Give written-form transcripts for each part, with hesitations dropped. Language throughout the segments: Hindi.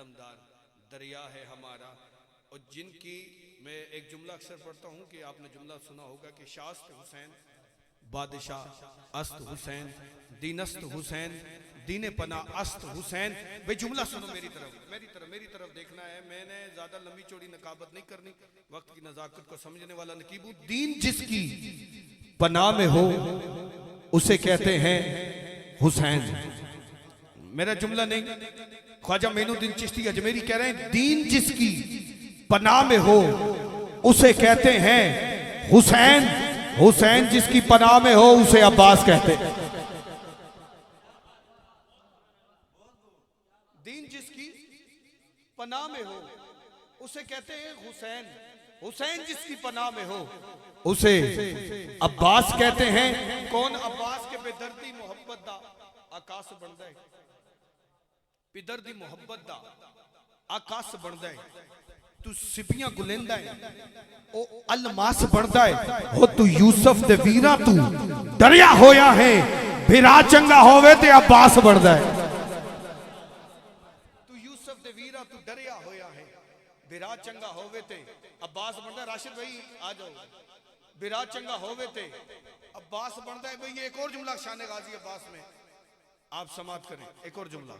अलमदार दरिया है हमारा। और जिनकी मैं एक जुमला अक्सर पढ़ता हूँ कि आपने जुमला सुना होगा कि शास्त हुसैन बादशाह अस्त हुसैन दीनस्त हुसैन दीने पना अस्त हुसैन। भाई जुमला सुनो मेरी तरफ देखना है। मैंने ज्यादा लंबी चौड़ी नकाबत नहीं करनी, वक्त की नजाकत को समझने वाला नकीबू। दीन जिसकी पनाह में हो उसे कहते हैं हुसैन। मेरा जुमला नहीं, ख्वाजा मोइनुद्दीन चिश्ती अजमेरी कह रहे हैं दीन जिसकी पनाह में हो उसे कहते हैं हुसैन। हुसैन जिसकी पनाह में हो उसे अब्बास कहते हैं। दीन जिसकी पनाह में हो उसे कहते हैं हुसैन। हुसैन जिसकी पनाह में हो उसे अब्बास कहते हैं। कौन अब्बास के बेदर्दी मोहब्बत दा आकाश बनता है, बेदर्दी मोहब्बत दा आकाश बनता है। तू सिपियां गुलेंदा है ओ अलमास बनता है। हो तू यूसुफ दे वीरा तू दरिया होया है, भिरा चंगा होवे ते अब्बास बनता है। तू यूसुफ दे वीरा तू दरिया होया है, भिरा चंगा होवे ते अब्बास बनता है। राशिद भाई आ जाओ। भिरा चंगा होवे ते अब्बास बनता है। भाई ये एक और जुमला शान गाजी अब्बास में आप समाप्त करें। एक और जुमला।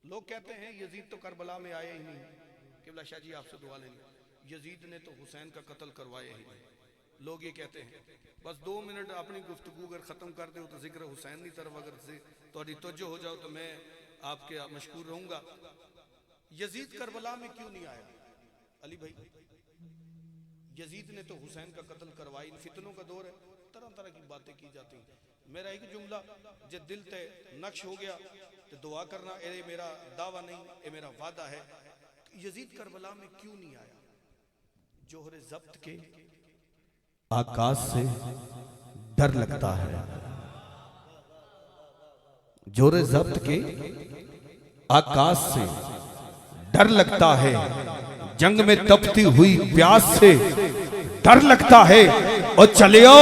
लोग कहते हैं यजीद तो करबला में आया ही नहीं। किबला शाह जी आपसे दुआ लेंगे, यजीद ने तो हुसैन का कत्ल करवाया ही नहीं। लोग ये कहते हैं। बस 2 मिनट अपनी गुफ्तगू अगर खत्म कर दो तो जिक्र हुसैन की तरफ अगर से थोड़ी तवज्जो हो जाओ तो मैं आपके मशकूर रहूंगा। यजीद करबला में क्यों नहीं आया? अली भाई, यजीद ने तो हुसैन का कत्ल करवाई। फितनों का दौर है, तरह तरह की बातें की जाती हैं। मेरा एक जुमला, जो दिल ते नक्श हो गया तो दुआ करना। ये मेरा दावा नहीं, ये मेरा वादा है। यजीद करबला में क्यों नहीं आया? जोहरे जब्त के आकाश से डर लगता है। जोहरे जब्त के आकाश से डर लगता है, जंग में तपती हुई प्यास से डर लगता है। और चलियो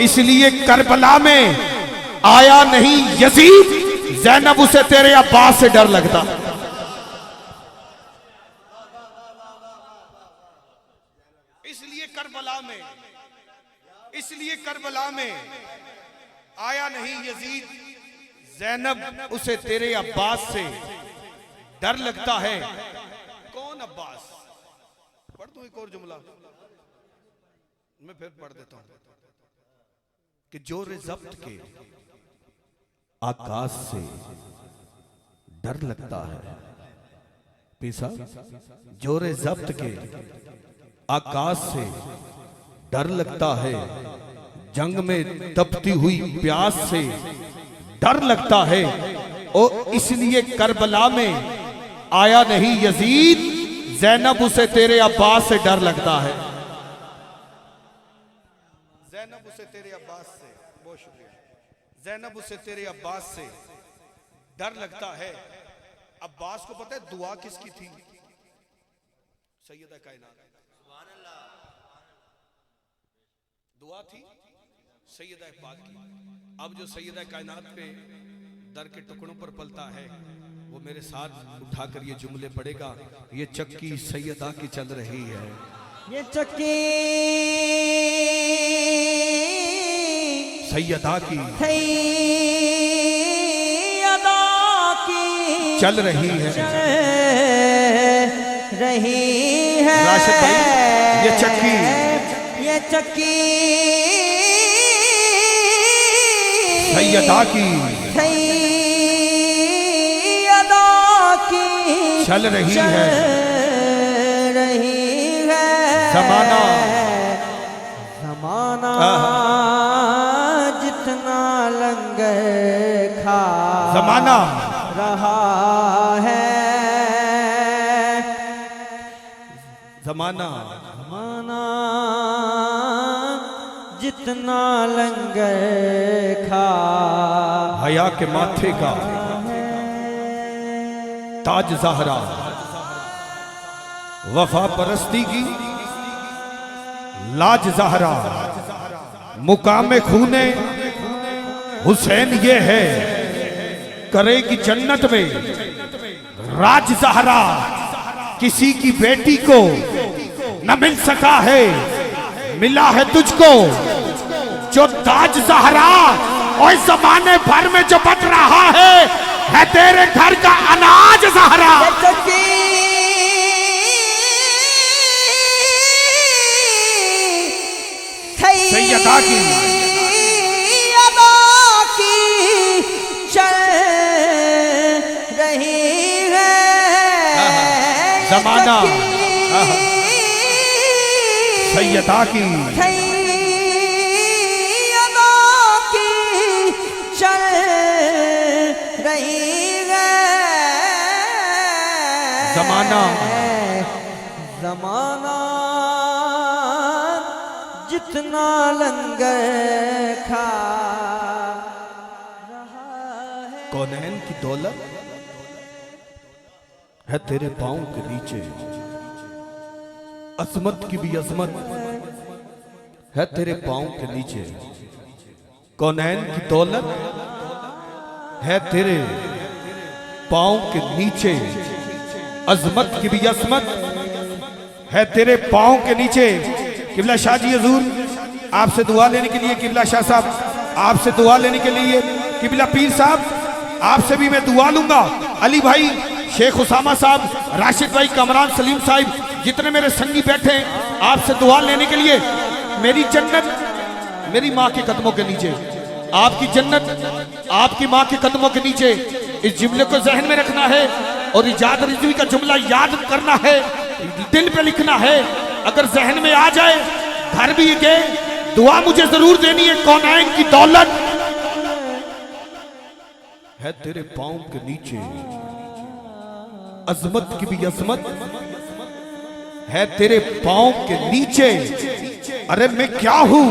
इसलिए करबला में आया नहीं यजीद, ज़ैनब उसे तेरे अब्बास से डर लगता। इसलिए करबला में आया नहीं यजीद, ज़ैनब उसे तेरे अब्बास से डर लगता है। कौन अब्बास? पढ़ दूं एक और जुमला, मैं फिर पढ़ देता हूं कि जोरे ज़ब्त के आकाश से डर लगता है। पीसा, जोरे ज़ब्त के आकाश से डर लगता है, जंग में तपती हुई प्यास से डर लगता है। और इसलिए करबला में आया नहीं यजीद, ज़ैनब उसे तेरे अब्बास से डर लगता है। ज़ैनब उसे तेरे अब्बास से, बहुत शुक्रिया। ज़ैनब उसे तेरे अब्बास से डर लगता है। अब्बास को पता है दुआ किसकी थी? सैयदा कायनात। दुआ थी सैयदा पाक की। अब जो सैयदा कायनात पे दर के टुकड़ों पर पलता है वो मेरे साथ उठाकर ये जुमले पढ़ेगा। ये चक्की सैयदा की चल रही है, ये चक्की सैयदा की चल रही है, राशिद भाई ये चक्की सैयदा की चल रही है। ज़माना जितना लंगर खा ज़माना रहा है, ज़माना जितना लंगर खा हया के माथे का ताज ज़हरा, वफा परस्ती की लाज ज़हरा, मुकाम खूने हुसैन ये है, करेगी जन्नत में राज ज़हरा किसी की बेटी को न मिल सका है, मिला है तुझको जो ताज ज़हरा। और जमाने भर में जो बट रहा है तेरे घर का अनाज ज़हरा। सैयदा की चल रही है जमाना। सैयदा की चल रही है जमाना। जमाना जितना लंगर खा रहा है। कौनैन की दौलत है तेरे पांव के नीचे, अजमत की भी अजमत है तेरे पांव के नीचे। कौनैन की दौलत है तेरे पांव के नीचे, अजमत की भी अजमत है तेरे पांव के नीचे। किबला शाह जी हजूर आपसे दुआ लेने के लिए, किबला शाह साहब आपसे दुआ लेने के लिए, किबला पीर साहब आपसे भी मैं दुआ लूंगा। अली भाई, शेख उसामा साहब, राशिद भाई, कमरान सलीम साहब, जितने मेरे संगी बैठे हैं आपसे दुआ लेने के लिए। मेरी जन्नत मेरी माँ के कदमों के नीचे, आपकी जन्नत आपकी माँ के कदमों के नीचे। इस जुमले को जहन में रखना है और इजाद रिजवी का जुमला याद करना है, दिल पे लिखना है। अगर जहन में आ जाए घर भी गए, दुआ मुझे जरूर देनी है। कौनैन की दौलत है तेरे पांव के नीचे, अजमत की भी अजमत है तेरे पांव के नीचे। अरे मैं क्या हूं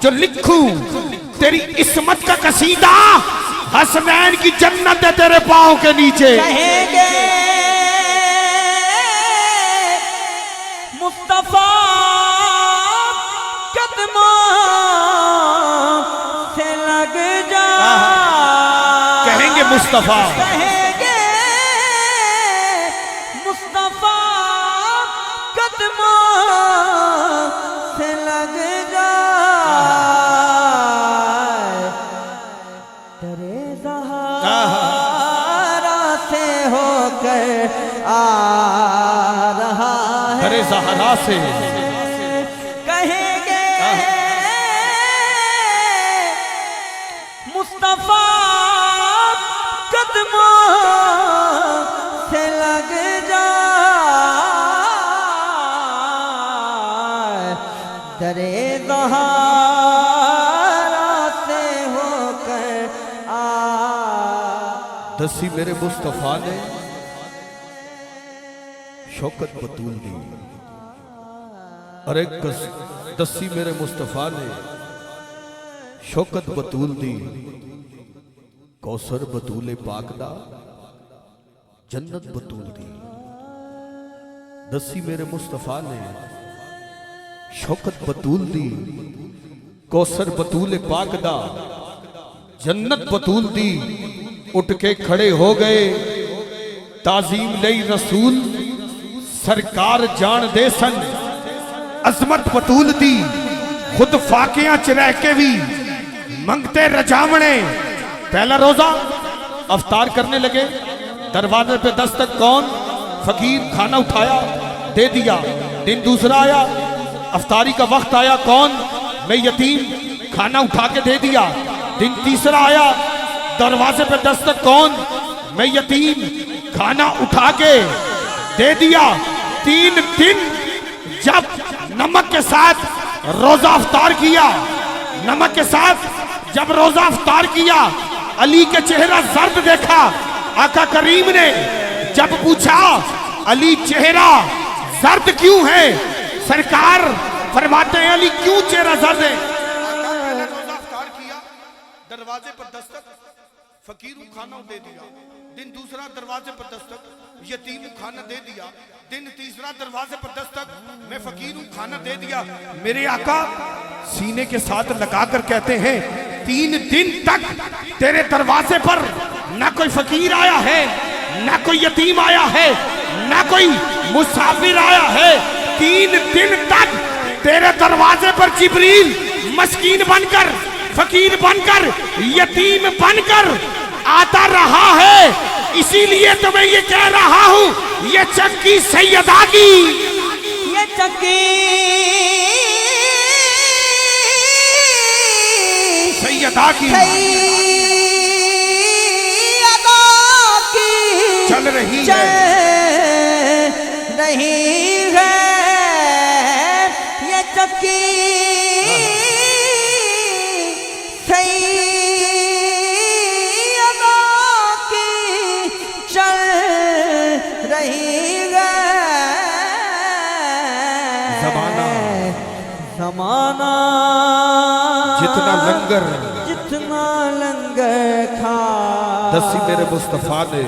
जो लिखूं तेरी इस्मत का कसीदा, हसनैन की जन्नत है तेरे पांव के नीचे। कहेंगे मुस्तफा कदमों से लग जा, कहेंगे मुस्तफा, कहेंगे मुस्तफा कदमों से लग जा। तेरे ज़हरा से होकर आ रहा है, तेरे ज़हरा से कहेंगे मुस्तफा कदमों से लग जा। तेरे ज़हरा से होकर आ। दसी मेरे मुस्तफा ने शौकत बतूल दी। अरे दसी मेरे मुस्तफा ने शौकत बतूल दी। कौसर बतूले पाक दा जन्नत बतूल दी। दसी मेरे मुस्तफा ने शौकत बतूल दी। कौसर बतूले पाक दा जन्नत बतूल दी। उठ के खड़े हो गए ताजीम लई रसूल, सरकार जान दे सन अजमत बतूल दी। खुद फाकियां च रह के भी मंगते रजावणे। पहला रोजा अफ्तार करने लगे, दरवाजे पे दस्तक कौन? फकीर। खाना उठाया दे दिया। दिन दूसरा आया, अफ्तारी का वक्त आया, कौन? मैं यतीम। खाना उठा के दे दिया। दिन तीसरा आया, दरवाजे पे दस्तक कौन? मैं यतीम। खाना उठा के दे दिया। 3 दिन जब नमक के साथ रोजा अफ्तार किया, नमक के साथ जब रोजा अफ्तार किया, अली के चेहरा जर्द देखा। आका करीम ने जब पूछा अली चेहरा जर्द क्यों है, सरकार फरमाते हैं अली क्यों चेहरा जर्द है? रोजा अफ्तार किया, दरवाजे पर दस्तक, फकीर को खाना दे दिया। दिन दूसरा दरवाजे पर दस्तक, यतीम को खाना दे दिया। दिन तीसरा दरवाजे पर दस्तक, मैं फकीर हूं, खाना दे दिया। मेरे आका सीने के साथ लगाकर कहते हैं 3 दिन तक तेरे दरवाजे पर ना कोई फकीर आया है ना कोई यतीम आया है, ना कोई मुसाफिर आया है। 3 दिन तक तेरे दरवाजे पर जिब्रील मस्कीन बनकर, फकीर बनकर, यतीम बनकर आता रहा है। इसीलिए तो मैं ये कह रहा हूं, ये चक्की सैयदा की, ये चक्की सैयदा की सैयदा की चल रही चल है, रही है। ये चक्की सैयदा की चल रही है। ज़माना ज़माना जितना लंगर जितना लंगर खा दसी मेरे मुस्तफा ने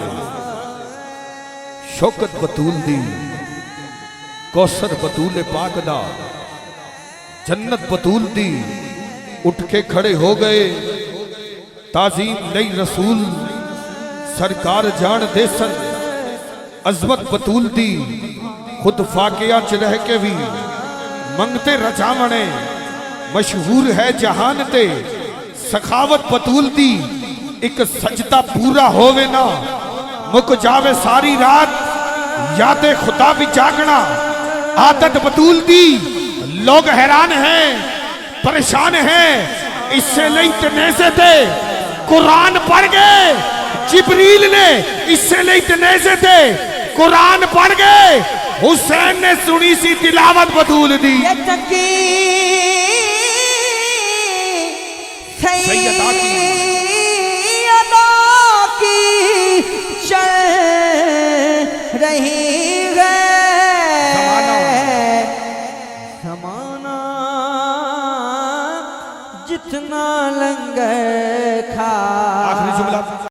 शौकत बतूल दी, कौसर बतूल पाक दा, जन्नत बतूल दी। उठ के खड़े हो गए, ताजीम नई रसूल सरकार जान दे सन, अजमत बतूल दी। खुद फाकिया च रह के भी मंगते रजावणे, मशहूर है जहान ते सखावत बतूल दी। एक सजदा पूरा होवे ना, मुक जावे सारी रात, याद खुदा भी जागना आदत बतूल दी। लोग हैरान हैं, परेशान हैं, इससे लेते से थे कुरान पढ़ गए। जिब्रील ने इससे लेते से थे कुरान पढ़ गए। हुसैन ने सुनी सी तिलावत बतूल दी। ये चक्की सैयदा की चल रही है। ज़माना जितना लंगर खा आखिरी जुमला